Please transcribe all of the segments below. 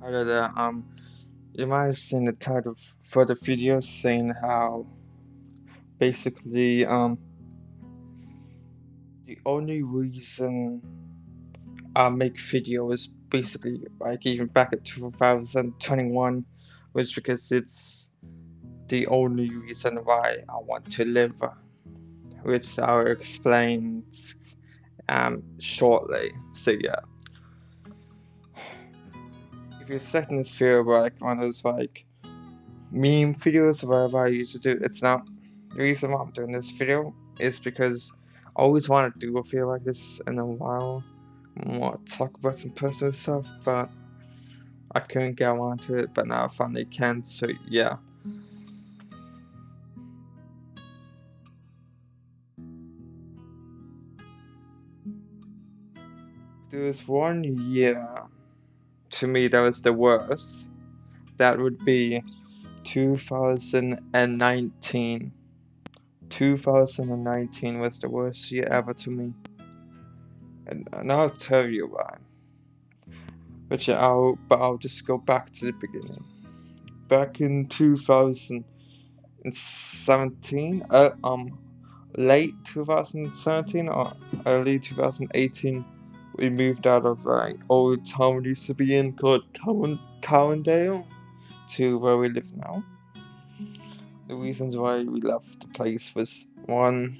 Other you might have seen the title for the video saying how basically the only reason I make videos basically like even back at 2021 was because it's the only reason why I want to live, which I'll explain shortly. So yeah, if you're stuck in this video like one of those like meme videos or whatever I used to do, it's not the reason why I'm doing this video is because I always wanted to do a video like this in a while. More talk about some personal stuff, but I couldn't get around to it, but now I finally can, so yeah. There was one year to me that was the worst. That would be 2019. 2019 was the worst year ever to me. And I'll tell you why. But I'll just go back to the beginning. Back in 2017, late 2017 or early 2018, we moved out of old town we used to be in called Cowendale to where we live now. The reasons why we left the place was one,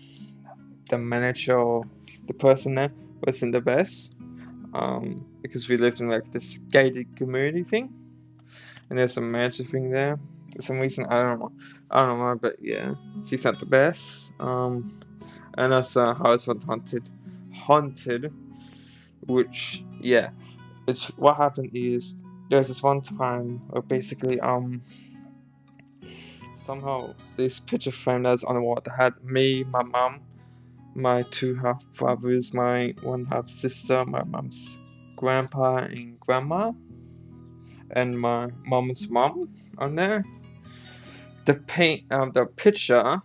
the manager or the person there wasn't the best. Because we lived in like this gated community thing, and there's a manager thing there. For some reason, I don't know why, but yeah, she's not the best. And also house was haunted, which yeah, it's what happened is there was this one time where basically somehow this picture frame that's on the wall that had me, my mom, my two half brothers, my one half sister, my mom's grandpa and grandma, and my mom's mom on there. The picture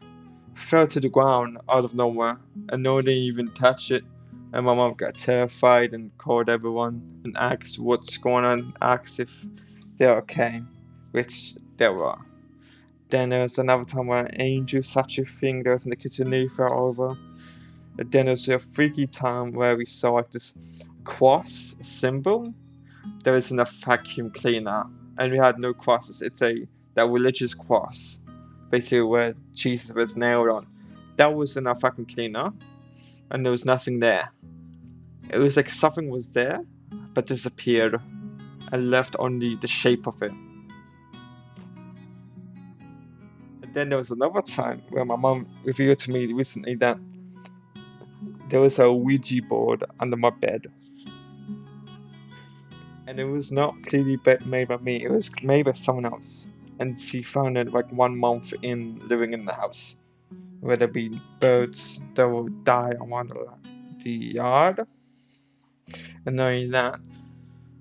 fell to the ground out of nowhere, and no one didn't even touch it. And my mom got terrified and called everyone and asked what's going on, asked if they're okay, which they were. Then there was another time where an angel statue thing that was in the kitchen nearly fell over. And then there was a freaky time where we saw like this cross symbol that was in a vacuum cleaner, and we had no crosses. It's that religious cross, basically where Jesus was nailed on. That was in a vacuum cleaner, and there was nothing there. It was like something was there, but disappeared, and left only the shape of it. And then there was another time where my mom revealed to me recently that there was a Ouija board under my bed. And it was not clearly made by me, it was made by someone else. And she found it like 1 month in living in the house. Where there be birds that will die around the yard. And knowing that,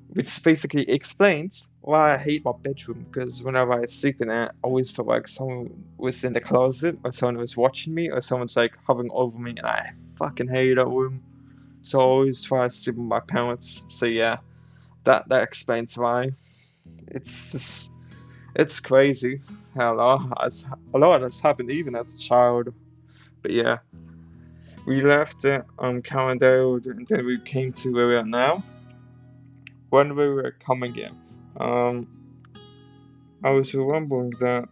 which basically explains why I hate my bedroom, because whenever I sleep in it, I always feel like someone was in the closet, or someone was watching me, or someone's like hovering over me, and I fucking hate that room. So I always try to sleep with my parents. So yeah, that explains why. It's just it's crazy how a lot has happened even as a child. But yeah, we left Calendar and then we came to where we are now. When we were coming in, um, I was remembering that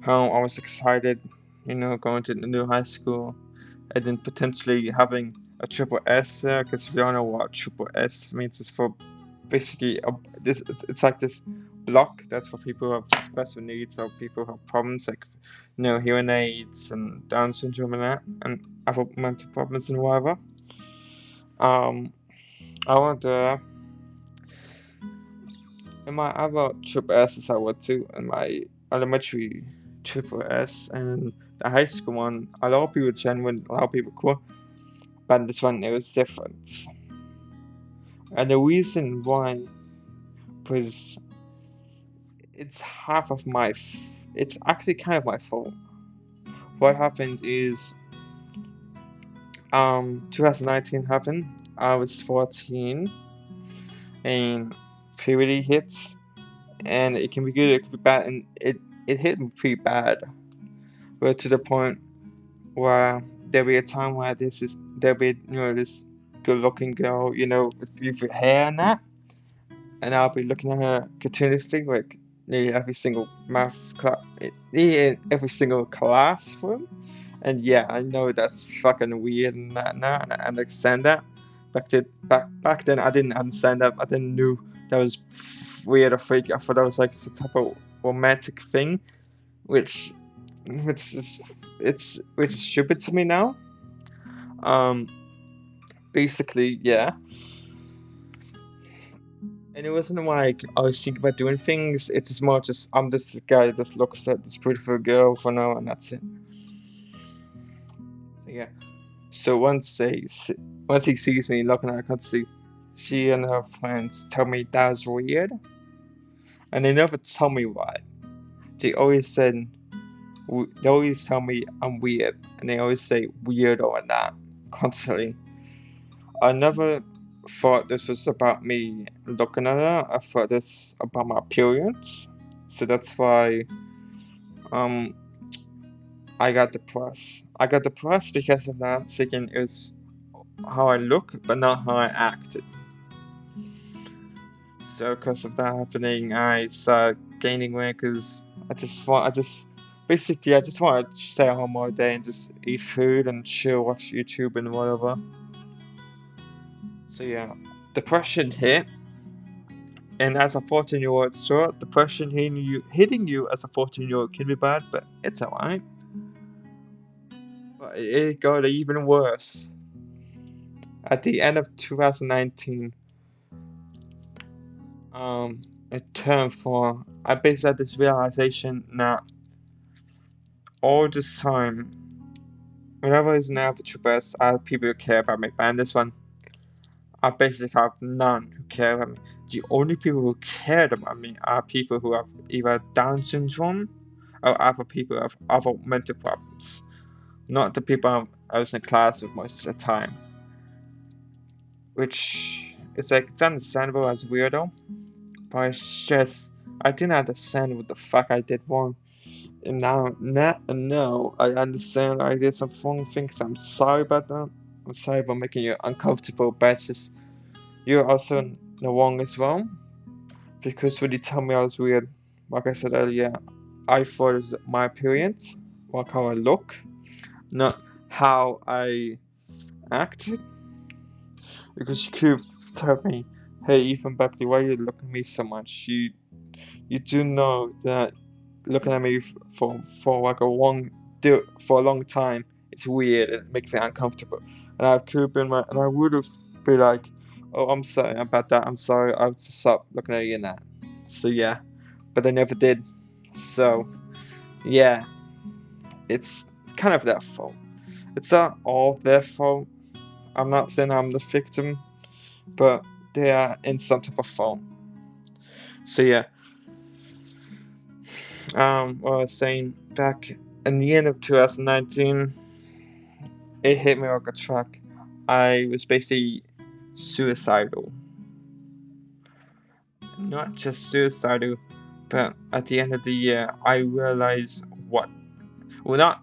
how I was excited, going to the new high school and then potentially having a triple S there, because if you don't know what triple S means, it's for basically it's like this block that's for people who have special needs or people who have problems like hearing aids and Down syndrome and that and other mental problems and whatever. Um, I went there in my other triple S's I went to in my elementary triple S and the high school one. A lot of people genuine, a lot of people cool, but this one it was different. And the reason why was it's half of it's actually kind of my fault. What happened is 2019 happened. I was 14 and puberty hits and it can be good, it can be bad, and it hit me pretty bad. But to the point where there'll be a time where there'll be this good-looking girl, with beautiful hair and that, and I'll be looking at her continuously, like nearly every single math class, every single class for him. And yeah, I know that's fucking weird and that now, and I understand that. Back then, I didn't understand that. I didn't knew that was weird or fake. I thought that was like some type of romantic thing, which which is stupid to me now. Um, basically, yeah. And it wasn't like I was thinking about doing things. It's just more just I'm this guy that just looks at this beautiful girl for now, and that's it. So yeah. So once he sees me looking at her constantly, she and her friends tell me that's weird, and they never tell me why. They always said they always tell me I'm weird, and they always say weirdo and that constantly. I never thought this was about me looking at her. I thought this about my appearance. So that's why um I got depressed. I got depressed because of that, thinking it was how I look, but not how I acted. So because of that happening, I started gaining weight because basically I just want to stay at home all day and just eat food and chill, watch YouTube and whatever. So yeah, depression hit, and as a 14-year-old, so depression hitting you as a 14-year-old can be bad, but it's alright. But it got even worse. At the end of 2019, it turned for I basically had this realization that all this time, whenever I was in Aperture Best, I have people who care about me. But in this one, I basically have none who care about me. The only people who cared about me are people who have either Down syndrome or other people who have other mental problems. Not the people I was in class with most of the time. Which is like, it's understandable as weirdo. But it's just, I didn't understand what the fuck I did wrong. And now I understand I did some wrong things. I'm sorry about that. I'm sorry about making you uncomfortable, but it's just, you're also in the wrong as well. Because when you tell me I was weird, like I said earlier, I thought it was my appearance, like how I look, not how I acted. Because you could have told me, hey Ethan Buckley, why are you looking at me so much? You do know that looking at me for like for a long time, it's weird and it makes me uncomfortable. And I could have been and I would have been like, oh, I'm sorry about that. I'm sorry. I'll just stop looking at you in that. So yeah, but I never did. So yeah, it's kind of their fault. It's not all their fault. I'm not saying I'm the victim, but they are in some type of fault. So yeah. What I was saying, back in the end of 2019, it hit me like a truck. I was basically suicidal. Not just suicidal, but at the end of the year, I realized what. Well, not.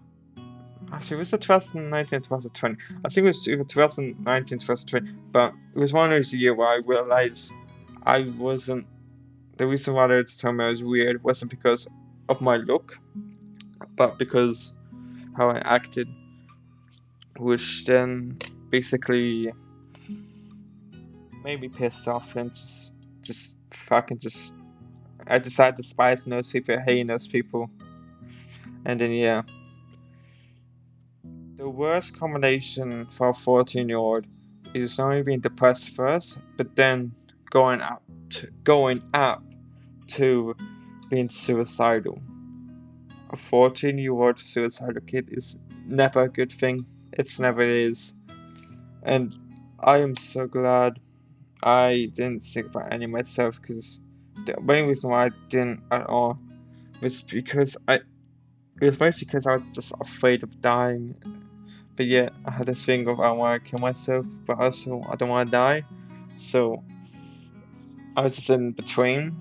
Actually, it was 2019, 2020. I think it was either 2019, 2020, but it was one of those years where I realized I wasn't. The reason why they told me I was weird wasn't because of my look, but because how I acted, which then basically made me pissed off and just fucking just. I decided to despise those people, hate those people, and then yeah, the worst combination for a 14-year-old is not only being depressed first, but then going up to being suicidal. A 14-year-old suicidal kid is never a good thing. It's never is. And I am so glad I didn't think about any myself, because the main reason why I didn't at all was because it was mostly because I was just afraid of dying. But yeah, I had this thing of I want to kill myself, but also I don't want to die. So I was just in between.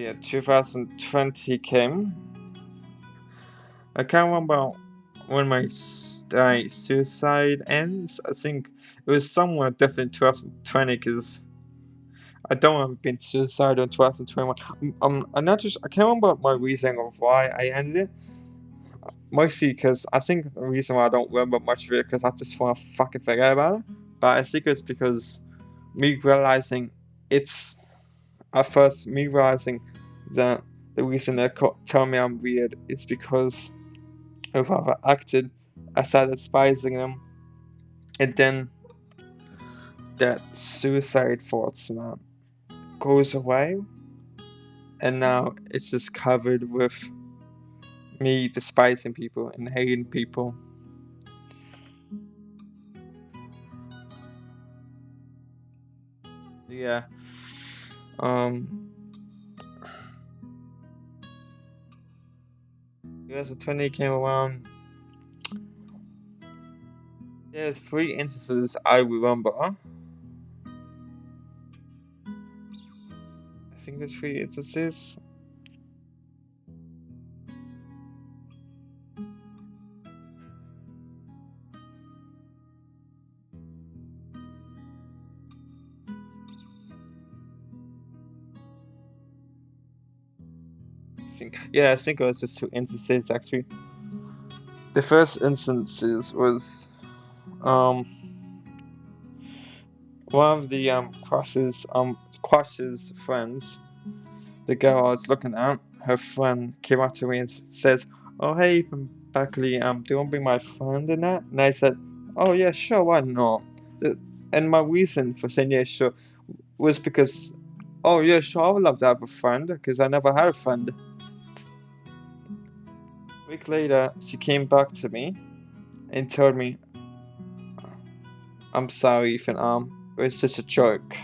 Yeah, 2020 came. I can't remember when my suicide ends. I think it was somewhere definitely 2020 because I don't have been suicidal in 2021. I'm not just. I can't remember my reason of why I ended it. Mostly because I think the reason why I don't remember much of it because I just want to fucking forget about it. But I think it's because me realizing it's at first me realizing that the reason they tell me I'm weird is because of how I acted. I started despising them, and then that suicide thoughts now goes away, and now it's just covered with me despising people and hating people. Yeah. Um. 2020 came around. There's three instances I remember. I think there's three instances. I think it was just two instances actually. The first instances was um one of the Quash's friends, the girl I was looking at, her friend came up to me and says, "Oh hey, from Beckley, do you want to be my friend in that?" And I said, "Oh yeah, sure, why not?" And my reason for saying yeah, sure, was because, oh yeah, sure, I would love to have a friend because I never had a friend. A week later, she came back to me and told me, "I'm sorry, Ethan. It was just a joke.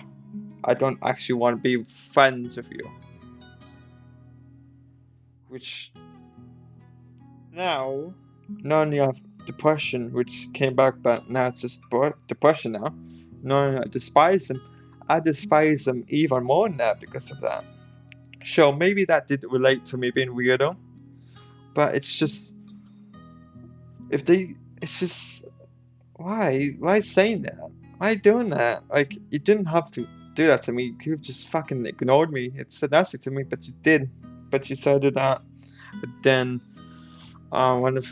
I don't actually want to be friends with you." Which now, not only have depression, which came back, but now it's just depression now. Not only I despise him, I despise him even more now because of that. Sure, maybe that did relate to me being weirdo, but it's just if they, it's just why saying that? Why doing that? Like you didn't have to do that to me. You could have just fucking ignored me. It's sadistic to me, but you did. But you said that. But then one of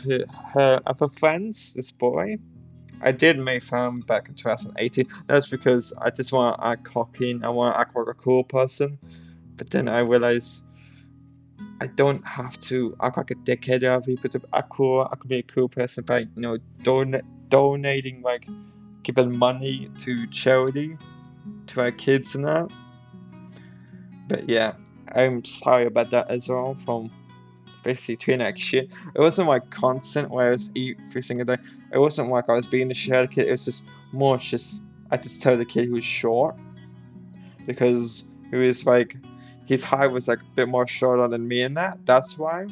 her other friends, this boy, I did make fun back in 2018. That's because I just want to act cocky and I want to act like a cool person. But then I realized I don't have to act like a dickhead to other people to act cool. I could be a cool person by, donating, like, giving money to charity to our kids and that. But yeah, I'm sorry about that as well from basically treating like shit. It wasn't like constant where I was eat every single day. It wasn't like I was being a shit kid. It was just more just I just told the kid who was short because he was like his height was like a bit more shorter than me in that. That's why.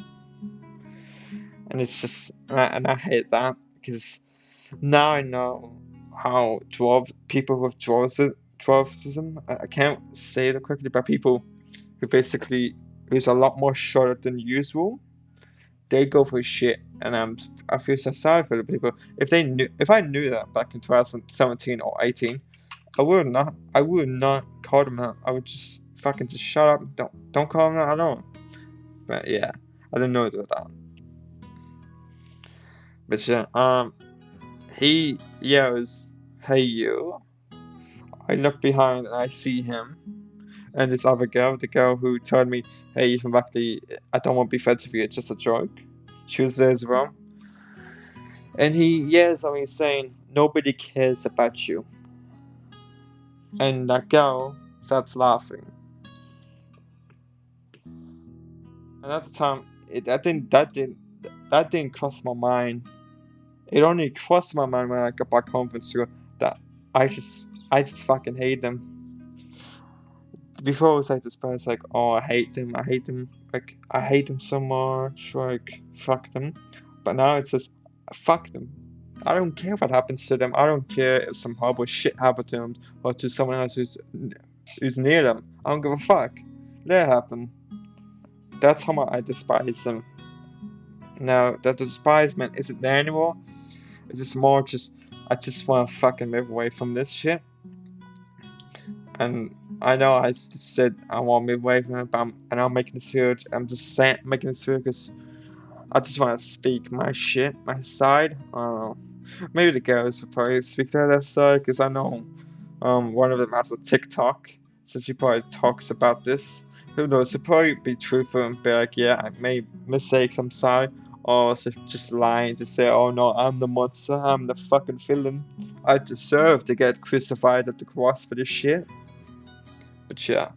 And it's just and I hate that because now I know how people with dwarfism. I can't say it correctly, but people who basically who's a lot more shorter than usual they go for shit, and I feel so sorry for the people. If I knew that back in 2017 or 18, I would not call them out. I would just fucking just shut up. Don't call them out at all. But yeah, I didn't know about that. But yeah, he yells, "Hey you!" I look behind and I see him and this other girl, the girl who told me, "Hey, Ethan Buckley, I don't want to be friends with you. It's just a joke." She was there as well. And he yells at me saying, "Nobody cares about you." And that girl starts laughing. And at the time, that didn't cross my mind. It only crossed my mind when I got back home from school that I just fucking hate them. Before it was like this, but it's like, oh, I hate them, like I hate them so much, like fuck them. But now it's just fuck them. I don't care what happens to them. I don't care if some horrible shit happened to them or to someone else who's near them. I don't give a fuck. Let it happen. That's how much I despise them. Now that the despisement isn't there anymore, it's just more just I just want to fucking move away from this shit. And I know I said I want to move away from it, but I'm making this video. I'm just saying, making this video because I just want to speak my shit, my side. I don't know. Maybe the girls would probably speak their side because I know one of them has a TikTok, so she probably talks about this. Who knows? She'll probably be truthful and be like, yeah, I made mistakes, I'm sorry. Or she'll just lying to say, oh no, I'm the monster, I'm the fucking villain. I deserve to get crucified at the cross for this shit. But yeah.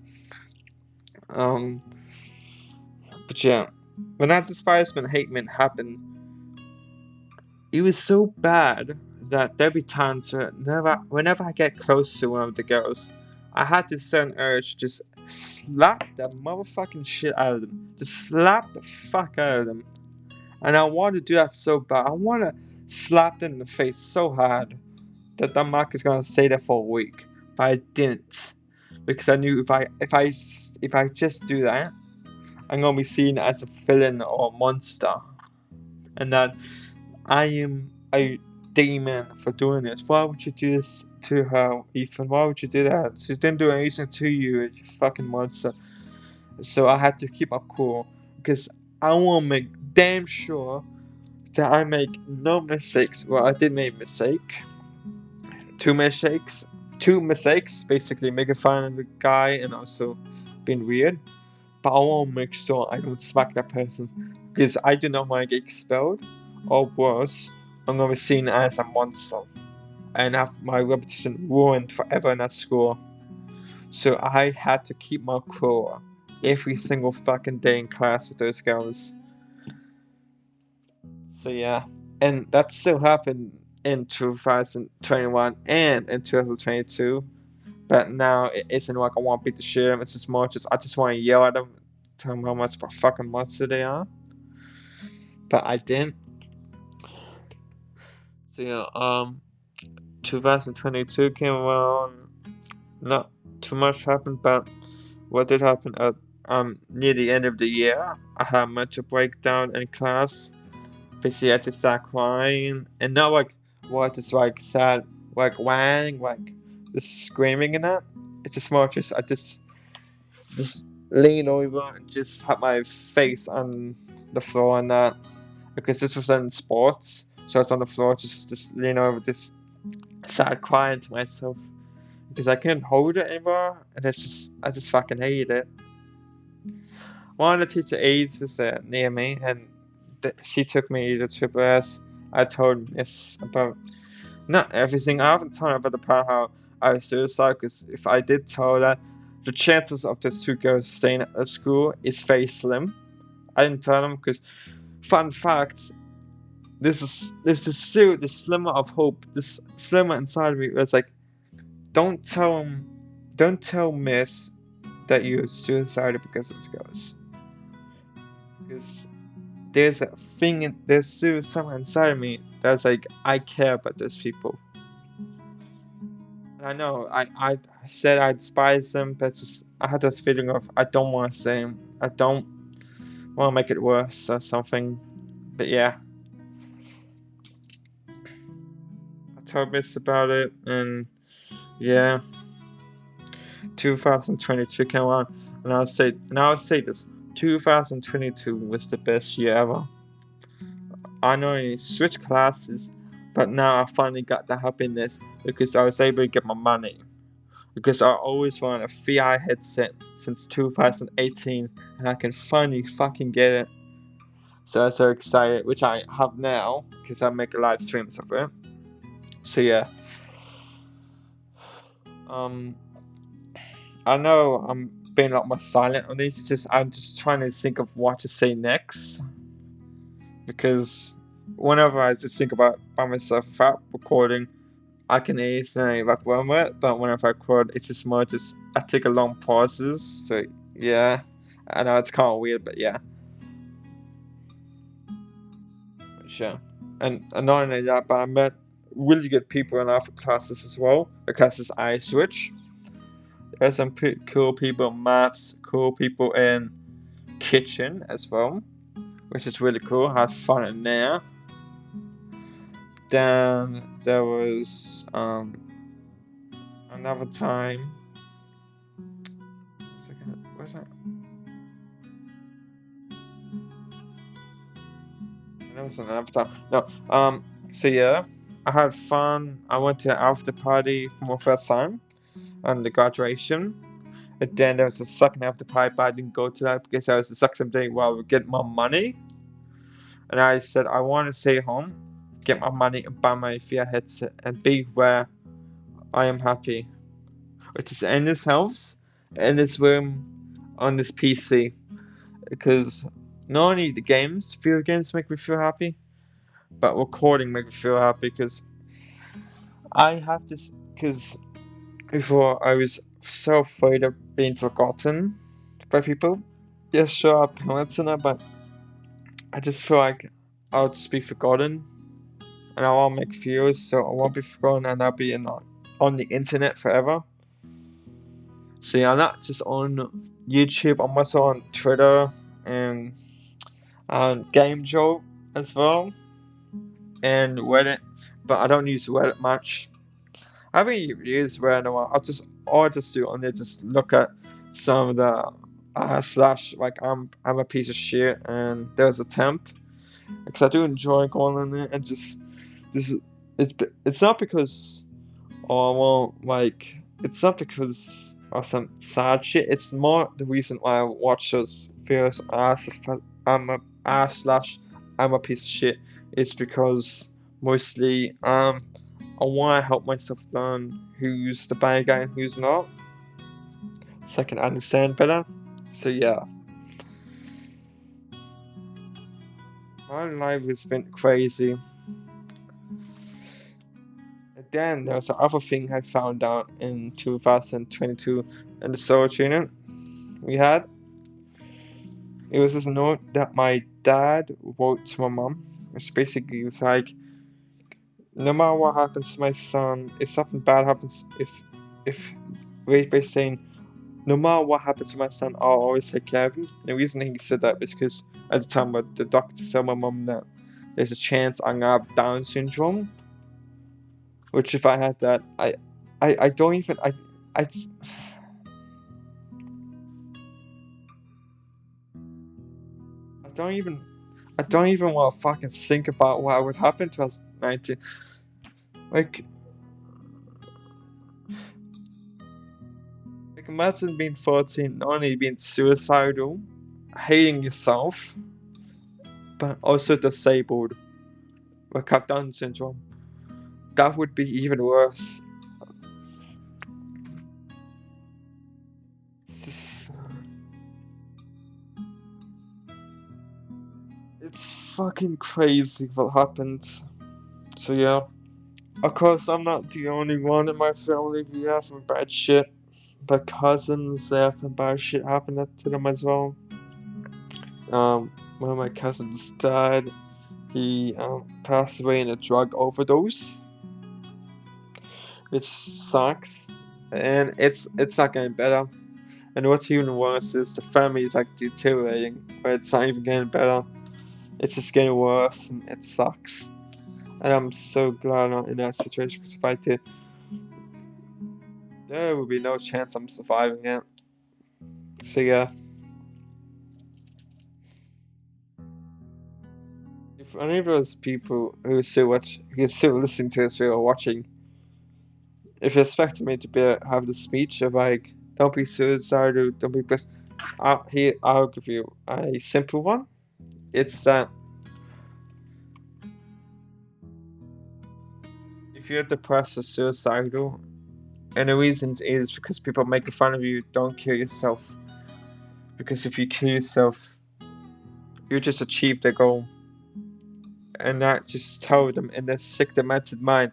Um, but yeah. When that despisement, hatement happened, it was so bad that every time, whenever I get close to one of the girls, I had this sudden urge to just slap the motherfucking shit out of them. Just slap the fuck out of them. And I want to do that so bad. I want to slap them in the face so hard that mark is gonna stay there for a week. But I didn't, because I knew if I just do that, I'm gonna be seen as a villain or a monster, and that I am a demon for doing this. Why would you do this to her, Ethan? Why would you do that? She didn't do anything to you, you fucking monster. So I had to keep up cool because I want to make damn sure that I make no mistakes. Well, I did make a mistake. Two mistakes. Two mistakes, basically making fun of the guy and also being weird. But I want to make sure I don't smack that person because I do not want to get expelled, or worse, I'm going to be seen as a monster and have my reputation ruined forever in that school. So I had to keep my cool every single fucking day in class with those girls. So yeah, and that still happened in 2021 and in 2022. But now it isn't like I want to beat the shit out of them. It's just more just I just want to yell at them, tell them how much of a fucking monster they are. But I didn't. So yeah, 2022 came around. Not too much happened, but what did happen at near the end of the year, I had a mental breakdown in class. Basically, I just started crying, and not like what, just like sad, like wang, like just screaming and that. It's just more just I just lean over and just had my face on the floor and that, because this was in sports, so I was on the floor just lean over, just started crying to myself because I couldn't hold it anymore, and I just fucking hated it. One of the teacher aides was near me, and she took me to Triple S. I told Miss about not everything. I haven't told her about the part how I was suicidal, because if I did tell her that, the chances of those two girls staying at the school is very slim. I didn't tell them because, fun fact, this slimmer of hope, this slimmer inside of me was like, don't tell him, don't tell Miss that you're suicidal because of the girls, because there's a thing, there's still something inside of me that's like, I care about those people. And I know I said I despise them, but it's just, I had this feeling of I don't want to say them. I don't want to make it worse or something. But yeah, I told Miss about it, and yeah, 2022 came on, and I'll say this: 2022 was the best year ever. I know I switched classes, but now I finally got the happiness because I was able to get my money. Because I always wanted a VI headset since 2018, and I can finally fucking get it. So I'm so excited, which I have now because I make live streams of it. So yeah, I know I'm being a lot more silent on these. It's just I'm just trying to think of what to say next, because whenever I just think about by myself without recording, I can easily like run with it, but whenever I record, it's just more just I take a long pauses. So yeah, I know it's kind of weird, but yeah, sure. And not only that, but I met really good people in other classes as well. The classes I switch. There's some cool people in maths, cool people in kitchen as well, which is really cool. I had fun in there. Then there was another time. Where's that? There was another time. No. So yeah, I had fun. I went to after party for my first time on the graduation. And then there was a second after party, but I didn't go to that because I was the second day while we get my money. And I said I want to stay home, get my money, and buy my VR headset, and be where I am happy, which is in this house, in this room, on this PC. Because not only the games, video games make me feel happy, but recording make me feel happy because I have this. Because before I was so afraid of being forgotten by people. Yeah, sure, our parents and that, but I just feel like I'll just be forgotten, and I won't make videos, so I won't be forgotten, and I'll be on the internet forever. So yeah, I'm not just on YouTube. I'm also on Twitter and on Game Joe as well, and Reddit, but I don't use Reddit much. I haven't used Reddit in a while. All I just do on there just look at some of the slash like I'm a piece of shit and there's a temp because I do enjoy going on there and just it's not because I won't like it's not because of some sad shit. It's more the reason why I watch those videos. I'm a slash I'm a piece of shit. It's because mostly I want to help myself learn who's the bad guy and who's not, so I can understand better. So yeah, my life has been crazy. And then there's the other thing I found out in 2022 in the solo training we had. It was this note that my dad wrote to my mom. It's basically it was like, no matter what happens to my son, if something bad happens, if basically saying, no matter what happens to my son, I'll always take care of him. And the reason he said that is because at the time the doctor told my mom that there's a chance I'm gonna have Down syndrome. Which if I had that, I don't even I don't even I don't even want to fucking think about what would happen to us 19. Like imagine being 14, not only being suicidal, hating yourself, but also disabled, like have Down syndrome. That would be even worse. It's just, it's fucking crazy what happened. So yeah. Of course, I'm not the only one in my family who has some bad shit. But cousins, they have some bad shit happen to them as well. One of my cousins died. He passed away in a drug overdose, which sucks. And it's not getting better. And what's even worse is the family is like deteriorating, but it's not even getting better. It's just getting worse, and it sucks. And I'm so glad I'm not in that situation because if I did, there would be no chance I'm surviving it. So yeah, if any of those people who are still listening to this or watching, if you expect me to have the speech of like, don't be suicidal, don't be pissed, I'll give you a simple one. It's that if you're depressed or suicidal, and the reason is because people make fun of you, don't kill yourself. Because if you kill yourself, you just achieved the goal. And that just tell them in their sick, demented mind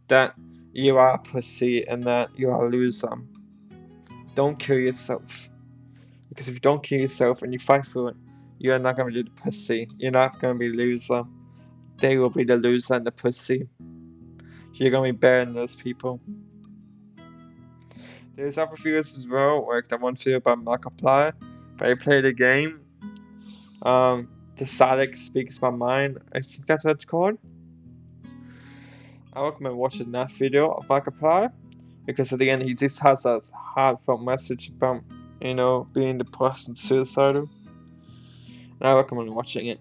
that you are a pussy and that you are a loser. Don't kill yourself. Because if you don't kill yourself and you fight through it, you're not going to be the pussy. You're not going to be the loser. They will be the loser and the pussy. You're going to be better than those people. There's other videos as well, like the one video about Markiplier, but I played a game The Sadek Speaks My Mind. I think that's what it's called. I recommend watching that video of Markiplier because at the end he just has that heartfelt message about, being depressed and suicidal. And I recommend watching it.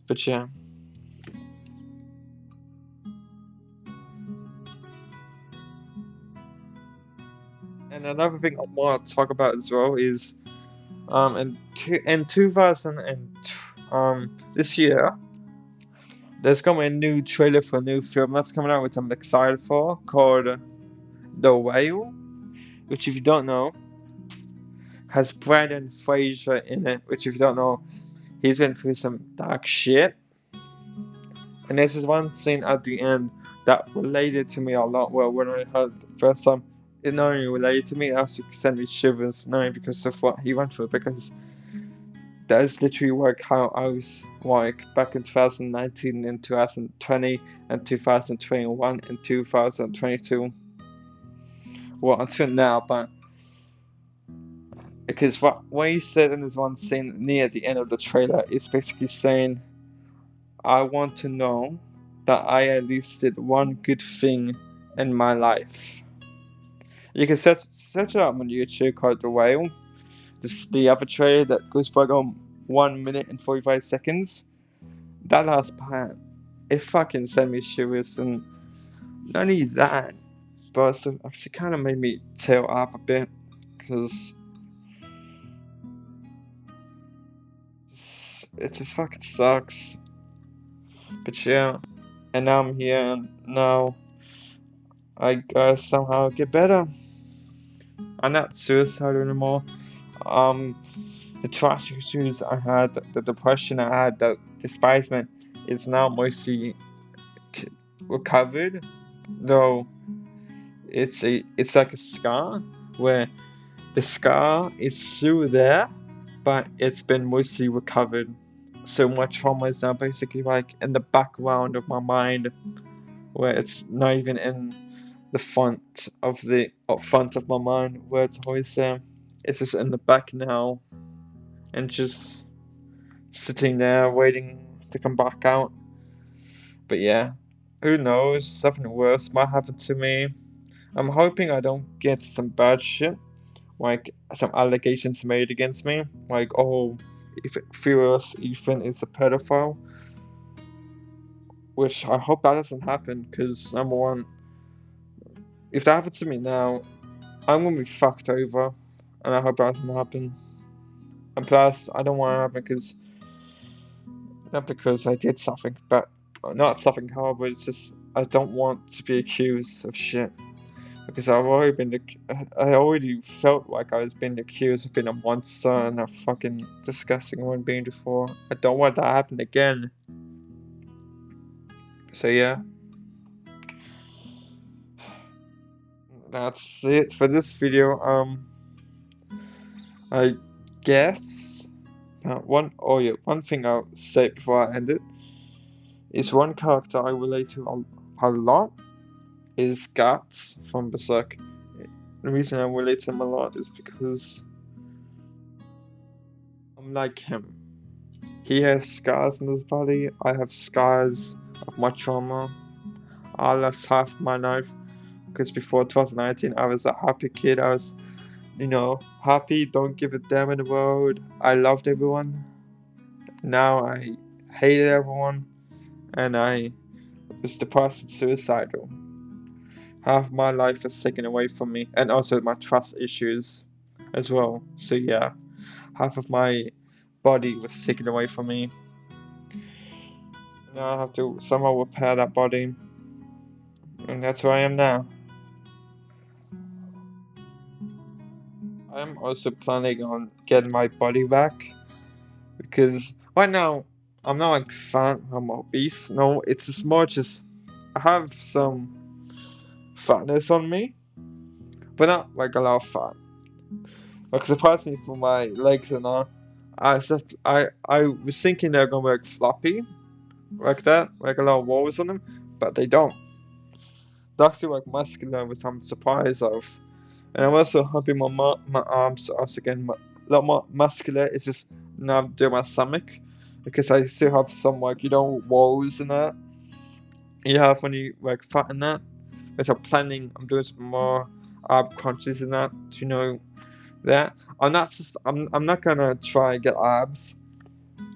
But yeah. And another thing I want to talk about as well is in 2000 and this year there's gonna be a new trailer for a new film that's coming out, which I'm excited for, called The Whale, which if you don't know has Brandon Fraser in it, which if you don't know, he's been through some dark shit. And there's this one scene at the end that related to me a lot. Well, when I heard it the first time, it not only related to me, it also sent me shivers, not only because of what he went through, because that is literally like how I was like back in 2019 and 2020 and 2021 and 2022. Well, until now, but because what he said in this one scene near the end of the trailer is basically saying, I want to know that I at least did one good thing in my life. You can search it up on YouTube called The Whale. This is the other trailer that goes for like 1 minute and 45 seconds. That last part, it fucking sent me shivers, and not only that, but it actually kind of made me tear up a bit because it just fucking sucks. But yeah, and now I'm here, and now I gotta somehow get better. I'm not suicidal anymore. Um, the trust issues I had, the depression I had, the despisement is now mostly recovered. Though it's like a scar where the scar is still there, but it's been mostly recovered. So my trauma is now basically like in the background of my mind, where it's not even in the front of my mind where it's always there. It's just in the back now, and just sitting there waiting to come back out. But yeah, who knows? Something worse might happen to me. I'm hoping I don't get some bad shit, like some allegations made against me, like, oh, if Furious Ethan is a pedophile, which I hope that doesn't happen, because number one, if that happens to me now, I'm gonna be fucked over, and I hope that doesn't happen. And plus, I don't want to happen because not because I did something, but not something horrible. It's just I don't want to be accused of shit because I already felt like I was being accused of being a monster and a fucking disgusting human being before. I don't want that to happen again. So yeah, that's it for this video. I guess one thing I'll say before I end it is one character I relate to a lot is Guts from Berserk. The reason I relate to him a lot is because I'm like him. He has scars on his body. I have scars of my trauma. I lost half my life because before 2019 I was a happy kid. I was, happy, don't give a damn in the world. I loved everyone. Now I hated everyone and I was depressed and suicidal. Half my life was taken away from me, and also my trust issues as well. So yeah, half of my body was taken away from me. Now I have to somehow repair that body, and that's where I am now. I'm also planning on getting my body back because right now I'm not like fat, I'm obese. No, it's just more just I have some fatness on me, but not like a lot of fat. Like surprisingly for my legs and all, I was thinking they're gonna be like floppy, like that, like a lot of walls on them, but they don't. They're actually like muscular, which I'm surprised of. And I'm also hoping my arms are also getting a lot more muscular. It's just not do my stomach because I still have some like woes in that you have when you like fat in that. But I'm doing some more crunches in that. Do you know that? I'm not gonna try and get abs.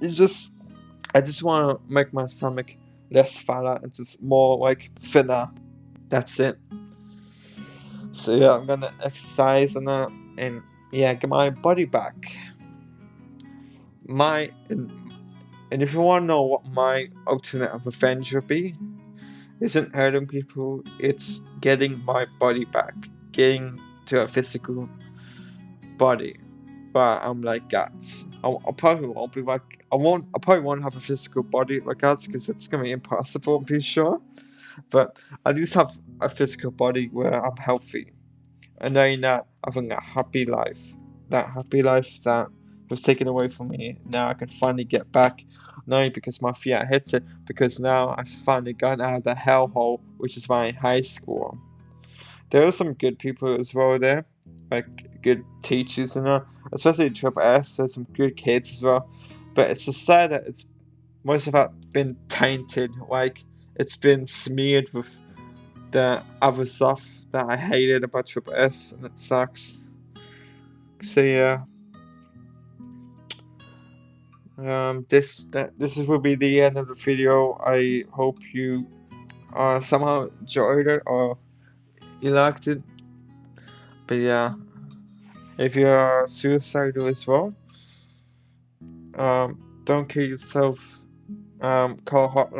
It's just I just wanna make my stomach less fatter and just more like thinner. That's it. So yeah, I'm gonna exercise and that and yeah, get my body back. And if you wanna know what my alternate revenge would be, isn't hurting people, it's getting my body back. Getting to a physical body. But I'm like guts. I probably won't be like I probably won't have a physical body like guts because it's gonna be impossible, I'm pretty sure. But at least have a physical body where I'm healthy. And knowing that having a happy life. That happy life that was taken away from me. Now I can finally get back. Not only because my fear hits it, because now I've finally gotten out of the hellhole, which is my high school. There are some good people as well there, like good teachers and that, especially at Triple S. There's some good kids as well, but it's just sad that it's most of that been tainted. Like it's been smeared with the other stuff that I hated about Triple S, and it sucks. So yeah, this will be the end of the video. I hope you somehow enjoyed it or you liked it. But yeah, if you are suicidal as well, don't kill yourself. Call hotline.